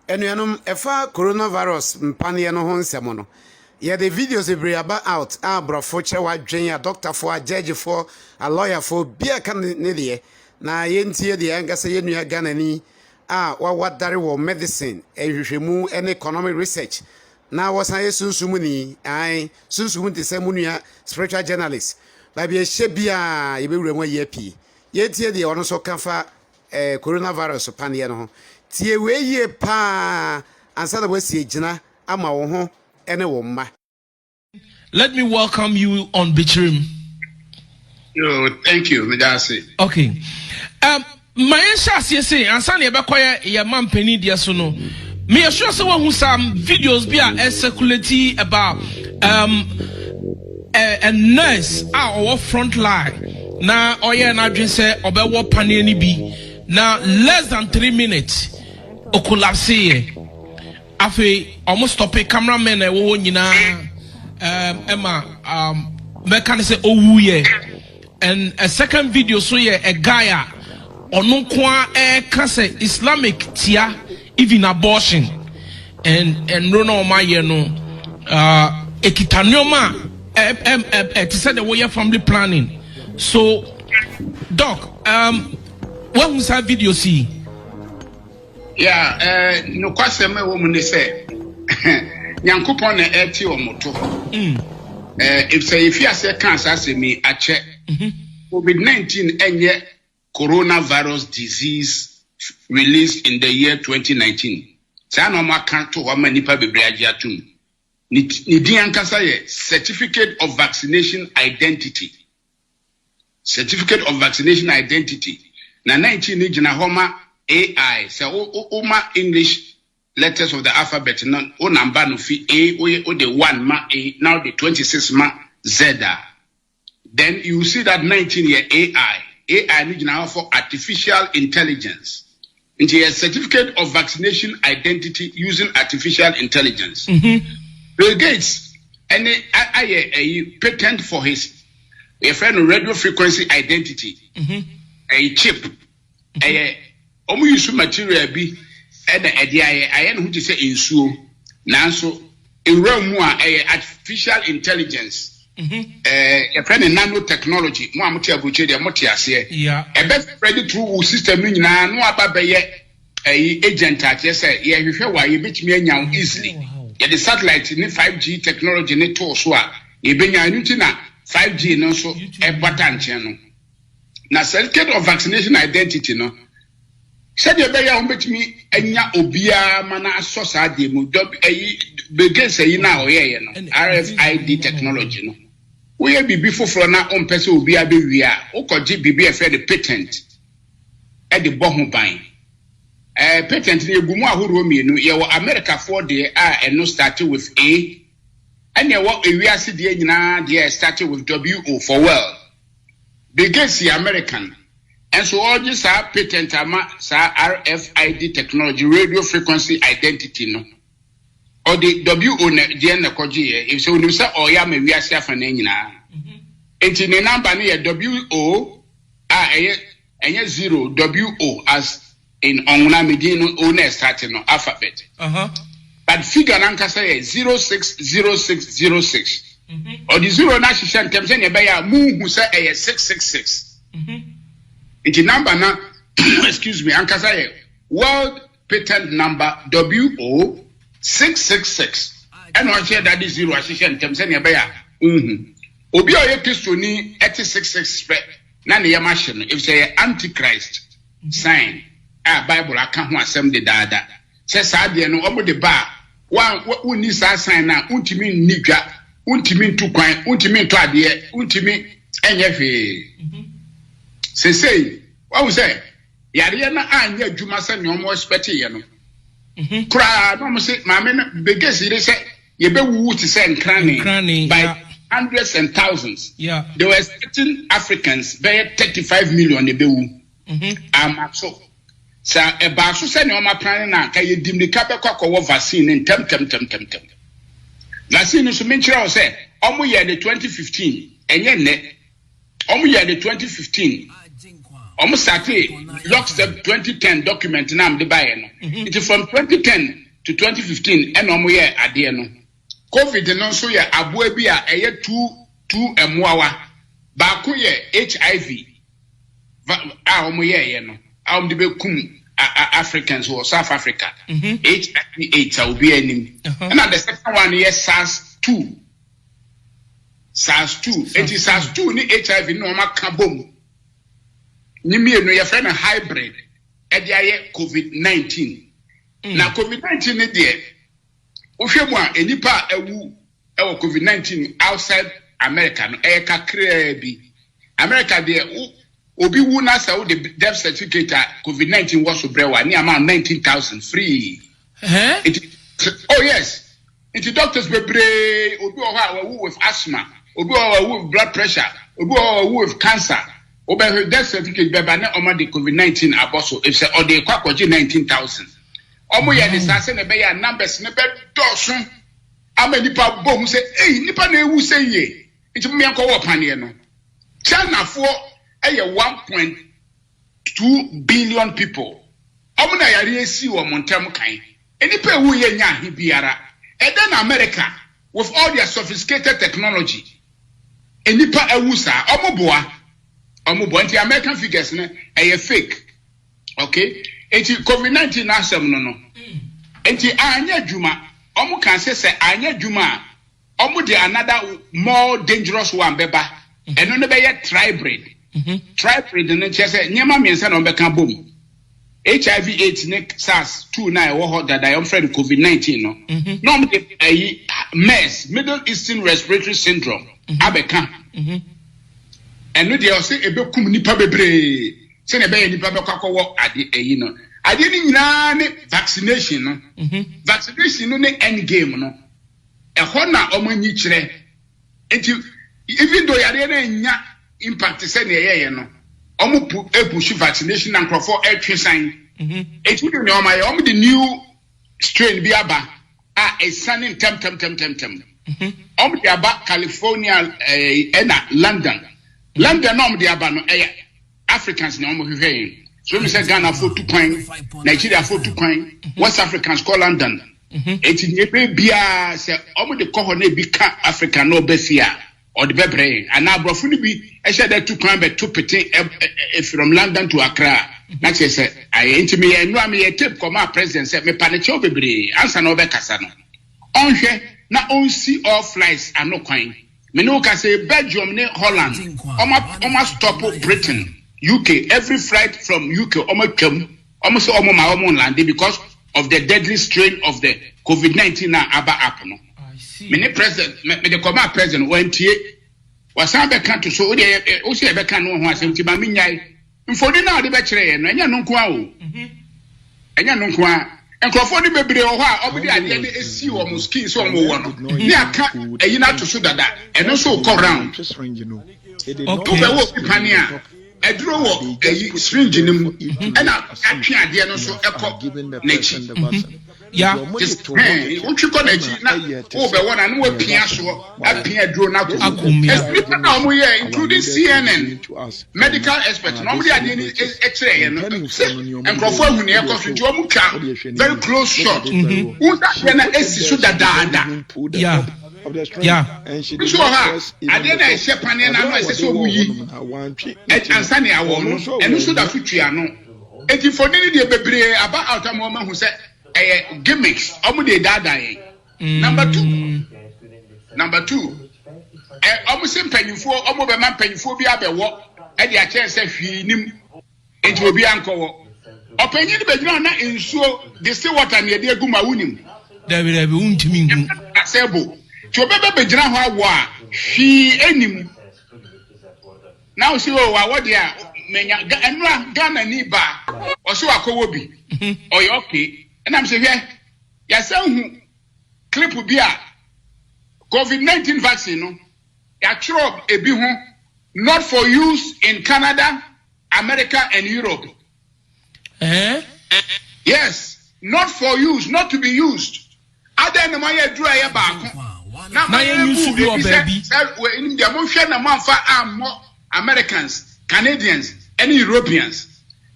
Enuanum efa coronavirus mpane no ho nsemo no. Ye the videos e aba out brofo che wadwen a doctor for a judge for a lawyer for bia kan ne de na ye ntie de angasa ye nua ganani wadare wo medicine ehwehwemu and economic research na wasan ye sunsumu ni sunsumu te se munua spiritual journalist ba bia hye bia ye bewura ye pi ye tie de ono so kafa coronavirus pane no ho tie we ye pa ansa da wasi gina ama wo ho ene wo mma. Let me welcome you on Bichirim. Yo, thank you, Midasi. Okay. My answer is say ansa na ebekoye ye mampani dia so no. Me sure say who some videos be a circulate about a nurse our front line. Na oye na dwen say obewo pane ni bi. Na less than 3 minutes o collapse here. Afi almost stop a cameraman e wo nyina meka say owu ye. And a second video so ye a guy ono kwa ka say Islamic tia even abortion and no no ma ye no ekitanioma to say the way family planning. So doc what was that video see? Yeah, no kwasem e wo mu ne say Nyankopon na eti omoto. If say if you say cancer say me ache. COVID-19 enye coronavirus disease released in the year 2019. Say no ma kan to ho ma nipa bebre age atum. Ni din ankasa ye certificate of vaccination identity. Certificate of vaccination identity. Na 19 ni gina ho ma AI, so ma English letters of the alphabet, no number no fi A, o the 1 ma A, now the 26 ma Z. Then you see that 19 year AI need now for artificial intelligence. Into a certificate of vaccination identity using artificial intelligence. Bill Gates, and a patent for his friend radio frequency identity, a chip, omu use material bi e da ede aye no to say insuo nanso ewura mu a artificial intelligence e friend nanotechnology mo amote abuche de mote ase e be ready through system nyina no aba be ye agent ate say ye hwehwe wa ye betimi anya easily ye the satellite ni 5G technology ni to so a ye benya nti na 5G no so e pattern no na certificate of vaccination identity no said you better bet me enya obia mana sosa de mu begin say na oye no RFID technology no we bibi foforo na on pese obia be wi a ukoji bibi e fe the patent e de bo ho ban patent na egumu ahoro mienu ye wo America for de no started with A and ye wo ewiase de nyina de started with WO for world begin see American. And so all this are patent RFID technology, radio frequency identity no. Or the WO na koji if so you say oh ya me wi ase afa na nyina. Enti ne number ne WO enye 0 WO as in onuna medino o na start no alphabet. But figure nanka say 060606. Or the 0 na shisha ntem say ne be ya mu hu say 666. It's number now, excuse me, Ankasa World Patent Number WO666. And I share that is 0 assistant Temsenia Baya. Obi oye Christoni 8666 Nani Yamashin, if say Antichrist sign, Bible, I can't want some the dada. Says Sadia no over the bar. One needs our sign now, Untimin Niga, Untimin to coin, Untimin to idea, Untimin NFA. Say, what was say? Yariana anya juma se no mo expect ye no. Kra no mo say mama begin say ye be wu to say crane by hundreds and thousands. Yeah. They were expecting Africans by 35 million be wu. So e ba so say no ma plan na ka ye dim ni ka be kwakwo vaccine ntem. Vaccine so me kira o say omo ye the 2015 enye ne omo ye the 2015 almost started lockstep 2010 document na am de buy no. It is from 2010 to 2015 and omo ye ade no. COVID no so ye aboa bi a eye 2 emuawa. Ba ko ye HIV. A omo ye no. A omo de be kum Africans or South Africa. HIV/AIDS will be enemy. And the second one is SARS-2. SARS-2. It is SARS-2 ni HIV no ma kabom. Ni me no your friend a hybrid. E dey COVID-19. Na COVID-19 ni dey. Ohwe mu a enipa ewu e COVID-19 outside America no e kakra bi. America dey obi wu na sa the death certificate COVID-19 was so brewa ni amount 19,000 free. Oh yes. It's doctors bebre obi o ha wu with asthma, obi o wu with blood pressure, obi o wu with cancer. Obi death certificate beba na o the COVID-19 aboso if say or dey kwakwaji 19,000. Omo ye dey say na be ya numbers ne be dosun. Ama nipa bom say nipa na ewu say ye. Nti me anko wo pane no. China for 1.2 billion people. Omuna yari esi wo montem kan. Enipa ewu ye nya hi biara. And then America with all their sophisticated technology. Enipa ewu sa omoboa nti American figures ne fake. Okay? Enti COVID-19 asem no. Enti anya djuma. Omo kan say anya djuma. Omo de another more dangerous one beba. Eno ne be ye tribrid. Tribrid no chese nyema miensa na ombeka bom. HIV/AIDS ne SARS-2 na wo ho dada yom friend COVID-19 no. No omo de MERS, Middle Eastern Respiratory Syndrome, abeka. Eno de o se ebekum nipa bebre. Se ne be ye nipa bekwakowo ade no. Ade ni nyina ne vaccination no. Vaccination no ne end game no. Eho na omo nyi kire. Even though yare na nya impact say na ye no. Omo push vaccination and for sign. It would know my the new strain be aba a sunning tem. The aba California London. London the aba no Africans no so me say Ghana for 2 coin, Nigeria for 2 coin, West Africans call London. It in bia say the coho na bi ka Africa no be fear. Or the bebre and now brofuni bi e share that 2 coin be 2 pete from London to Accra. Na say I enti me enu am ye tape come our president say me paniche bebre answer no be kasa no. Onhwe na on see all flights are no coin. Me no ka say Belgium ne Holland almost stop Britain, UK, every flight from UK almost say almost land because of the deadly strain of the COVID-19 na aba app no. Many president, me the command president went here. Was I back to so the also back no one seventy by me. For the now the bachelor, and ya no kwa. And ya no kwa. And Crawford be or how obviously I didn't see or mosquito so one. Near cat, a you not to shoot that, and also come round. Okay. I draw a syringe in him, and I can't dear no so nature. Yeah, just what you call it over one and no piasso, a pia drawn out of including CNN, medical experts. Nobody had any X-ray and Crawford when you have to Jomuka, very close shot. Who that yeah. Yeah, and she did I didn't say Panina, I said so we and Sunny, I won't, and so that future no. And if for the baby about out a moment who said gimmicks, almost dying. Number two, almost penny for almost a man penny for be able walk at the chance of him into be uncle. Opinion the background in so they still water near the Guma Unim. There will be untiming. To be bejina ho awa hwi enim now see what they are menya enra Ghana ni ba o so akowo bi oy okay and am say here ya say hu clip bi a COVID-19 vaccine no ya chiro ebi ho not for use in Canada, America and Europe. Yes, not for use, not to be used. Other than my dry back. Now, my baby. In the motion, Americans, Canadians, any Europeans.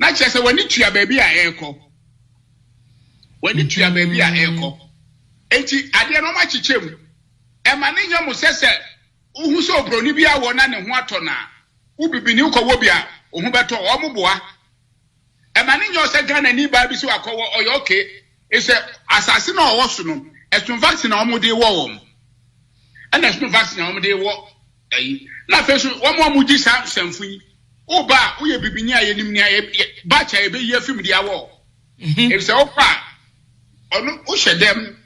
Na kyerɛ sɛ wani tua baabi a ɛrekɔ. Wani tua baabi a ɛrekɔ. Enti adeɛ no ma kyekyem. Ɛma ne nyɛ mo sɛ uhu sɛ obroni bi a wɔ na ne ho atɔ na ubibini ukɔwɔ bi a ohu bɛtɔ ɔmo boa. Ɛma ne nyɛ sɛ Ghana ni ba bi so akɔwɔ ɔyɛ okay. Ɛsɛ asase na ɔwɔ so no ɛsum vaccine na ɔmo de wɔ wɔm. Ɛna ɛsum vaccine na ɔmo de wɔ ɛyi. Na afei so wɔn gyi saa nsɛmfo yi. Oba uye bibini a yenim ni batch a ebe ye film di awo. If say opa onu uhye dem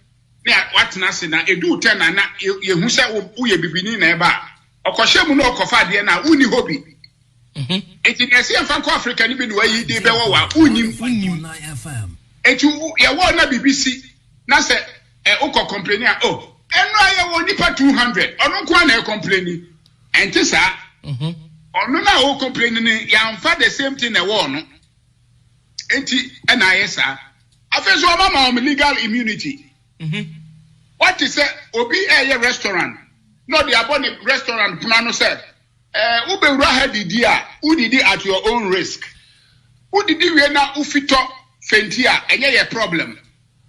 na watena se na edu 10 na yehu se uye bibini na eba. Okɔhye mu na ɔkɔfa de na uni hobi. Enti na se mfa kɔ Africa ni bi no ayi de be wo wa unim. Enti ye wo na BBC na se ukɔ complain a oh enu aye wo nipa 200 ɔno nko na e complain. Enti sa ono na o complain ni yamfa the same thing na wo no enti na ayesa afeso mama legal immunity what is obi restaurant no dey abon restaurant plan no say ubewura ha didi a udidi at your own risk udidi we na ufito fenti a enye ye problem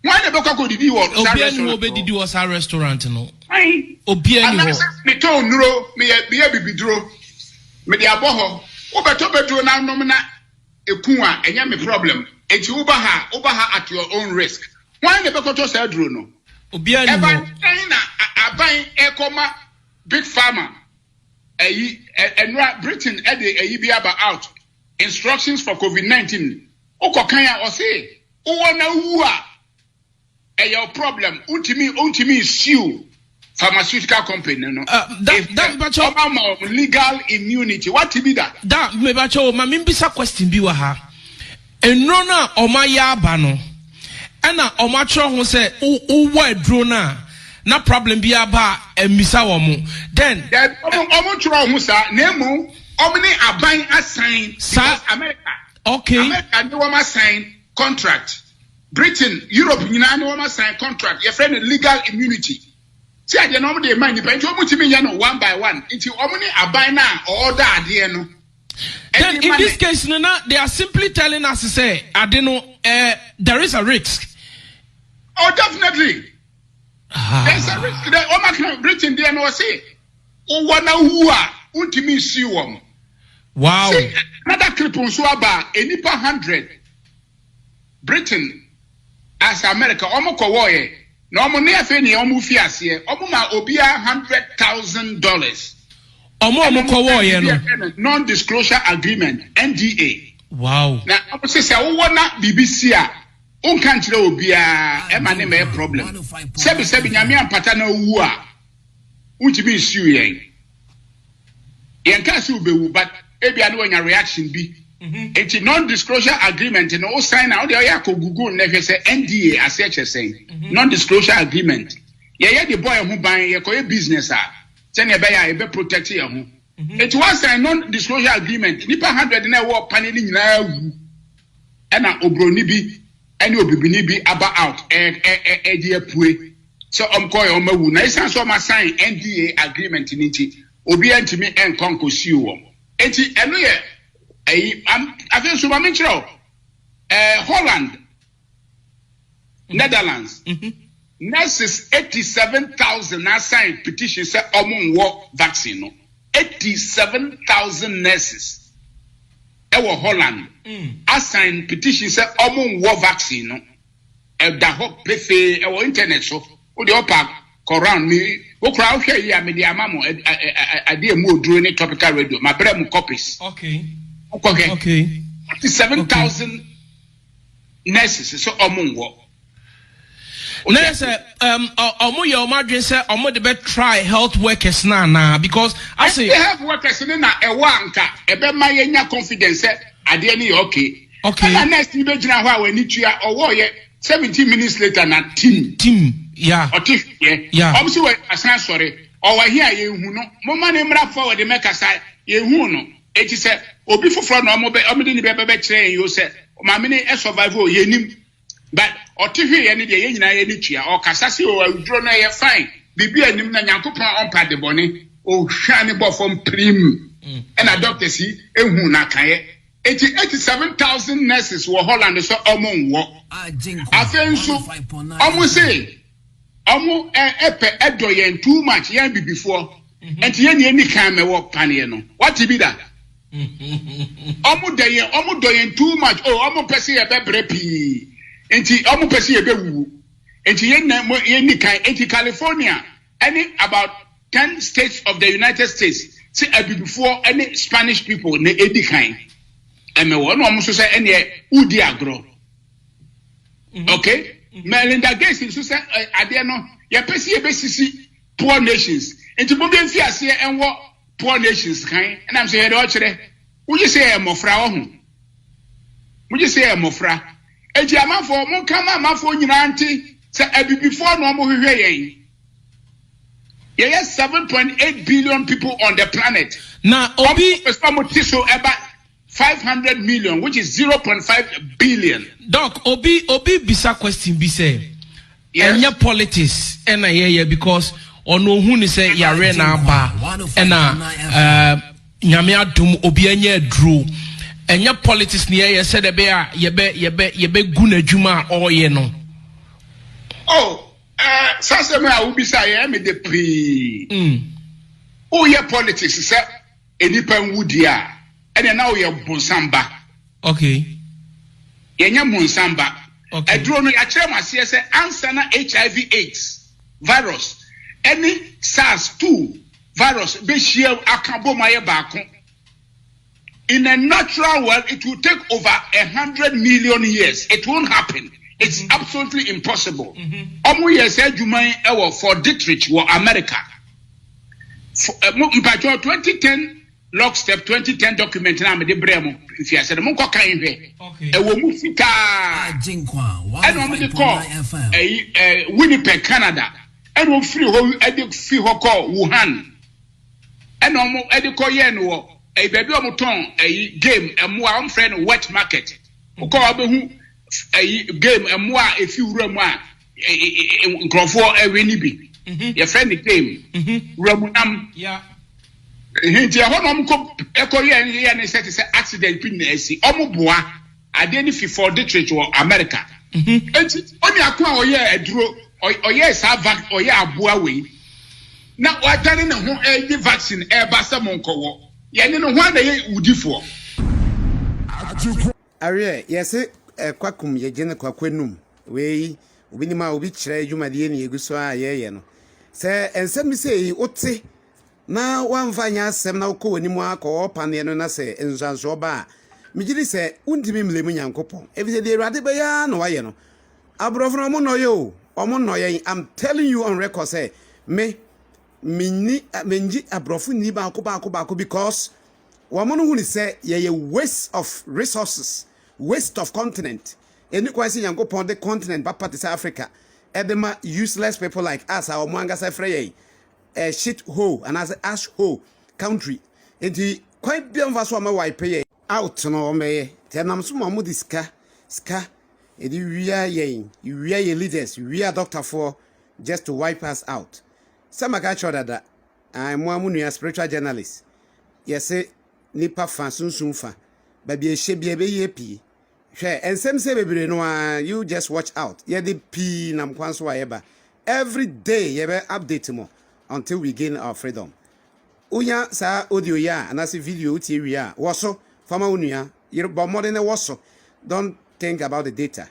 why na be ko didi wo obi anu obedidi wo sa restaurant no ai obi anu wo me to nuro me ye bibiduro me de aboho obeto bedro na nom na eku a enya me problem enti uba ha at your own risk why na bekoto say dro no obi anu na aban ekoma big farmer enra Britain e de ayi bi aba out instructions for COVID-19 ukokan ya o say uwo na wu a your problem untimi sue pharmaceutical company no that legal immunity what be that me ba cho ma mbisa question bi wa ha enro na omaya aba no na omatro ho se uwo edro na problem bi aba emisa wo mo then omotro ho sa na emu omni aban assign America okay America no ma sign contract Britain Europe nyina no ma sign contract your friend legal immunity. See, I don't know the money, but you want to be one by one. It's only a buy now or that, no. Then in this case, Nana, they are simply telling us to say, I don't know, there is a risk. Oh, definitely. There's a risk. The Omicron Britain, they know, say, oh, what now who are, ultimately see one. Wow. See, another clip on Swaba, a nipa 100. Britain, as America, Omoko warrior. No mo ne afi ni omo fi ase omo ma obia $100,000 omo ko wo ye no non-disclosure agreement NDA. Wow. Na omo se wo na BBC a unkan kire obia e ma ne me problem sebi nyame ampata na wu a untimi issue yen ka se obewu but ebia no nya reaction bi. It's a non-disclosure agreement. No sign out there. You could Google never say NDA as such as saying non-disclosure agreement. Yeah, the boy who buying your business Send a buyer be protect you. It was a non-disclosure agreement. Nipa 100 na war paneling now. And a obronibi and you be about out dear pue. So koi on my wound. I saw my sign NDA agreement in it. Obi to me and concourse you. Eti anyway. I feel so Holland, Netherlands, nurses 87,000 assigned petition say war vaccine. 87,000 nurses. Ewa Holland assigned petition say war vaccine. Da hop pefe ewa internet so. O de opa koran me. O crowd here ya me di amamo ade mu oduro ni tropical radio. My brem copies. Okay. Okay. 7,000 nurses so omunwo. Nurse omo ye omo adwen say omo de be try health workers na because I say health workers na ewa anka ebe ma yenya confidence ade ni okay. Okay. Na nurse ni be gina ho a wani tua owo ye 17 minutes later na team yeah. Otif yeah. Obso we asan sorry owa here ye hu no mo ma ne mra forward make kasa ye hu no. Eti se obi foforo na omode ni be kire yo se maame ni e survive o yenim but otihwe ye ni de ye nyina ye ni tua o kasa se o awduro na ye fine bibi anim na Nyankopon ompa de bone o hwa ne bo fom prim e na doctor si ehu na kan ye 87,000 nurses were Holland so omo afenso omo say omo epe too much yan be before and yen any kan me work panie no what be that omo doyen too much oh omo pese e be brepi enti omo pese e be wu enti yen kan enti California any about 10 states of the United States say e before any Spanish people ne edi kan eme wo no omo so say ene udi agro okay Melinda Gates so say ade no ye pese e be sisi poor nations enti bo be mfi ase enwo poor nations kan and I'm saying do kire wo je say e mofra wo hu wo je say e mofra enti amafo mo kama amafo nyina nti say e before no mo hwehwe yen There are 7.8 billion people on the planet. Now, Obi, 500 million, which is 0.5 billion. Doc, Obi, bisa question be say. Yes. Enya politics, ena yeah because ono who ni say yare na ba, ena nyame adum Obi enya drew. Enya politics ni yeah said be yebe guna juma or ye no. Oh. Saseme a ubisa ye me de pre. Oh ye politics say enipa nwudi a ene na o ye bonsamba. Okay. Ye nya bonsamba. Okay. Edro no ya kire mase say answer na HIV/AIDS virus. Any SARS-2 virus be share akabo maye baako. In a natural world it will take over 100 million years. It won't happen. It's absolutely impossible. Omo yes adwuman ewo for Dietrich wo America. 2010 lockstep 2010 document na me de bremo if you say mo ko kan hwe. Ewo mu fika. And omo de call Winnipeg Canada. And omo free ho fi ho call Wuhan. And omo e de call ye no e baby omo ton game emo a omo friend wet market. O call abehu game emo a efi wura mu a nkrofo eweni bi your friend the game ramunam yeah hinti a hono mko ekoye ne set say accident pin na asi omo boa ade ni fi for Detroit or America enti oni akwa oye aduro oye sa vac oye aboa we na watane ne ho e vaccine e ba se monkowo ye ne ho na ye udifo Arie yes kwakum ye gene kwakwenum we obi ni ma obi kire adwumade ne yeguso a ye no se ensem sei ote na wanfanya asem na ukọ wani mu akọ pane no na se ensanso ba migiri se undimi mlemu nyankopon efise de Awurade be ya no waye no abrofo mo no yo omo no ye I'm telling you on record say menji abrofo ni ba akọ because womo no hu ni say ye waste of resources, waste of continent. Eni kwasi nyankopon the continent ba part South Africa edema useless people like us our mwanga say frey a shit hole and as ash hole country enti quite biamfa so ma wipe out no me tenam so mo diska ska edi wia ye leaders wia doctor for just to wipe us out some ka choda da I'm one spiritual journalist yes nipa fa sunsun fa ba bi ehye bi ebe ye pi hwe ensem se bebre no you just watch out ye the pi nam kwanso ayeba every day ye be update mo until we gain our freedom unya sa audio ya anase video uti wi a woso fama unua ye bo modern woso don't think about the data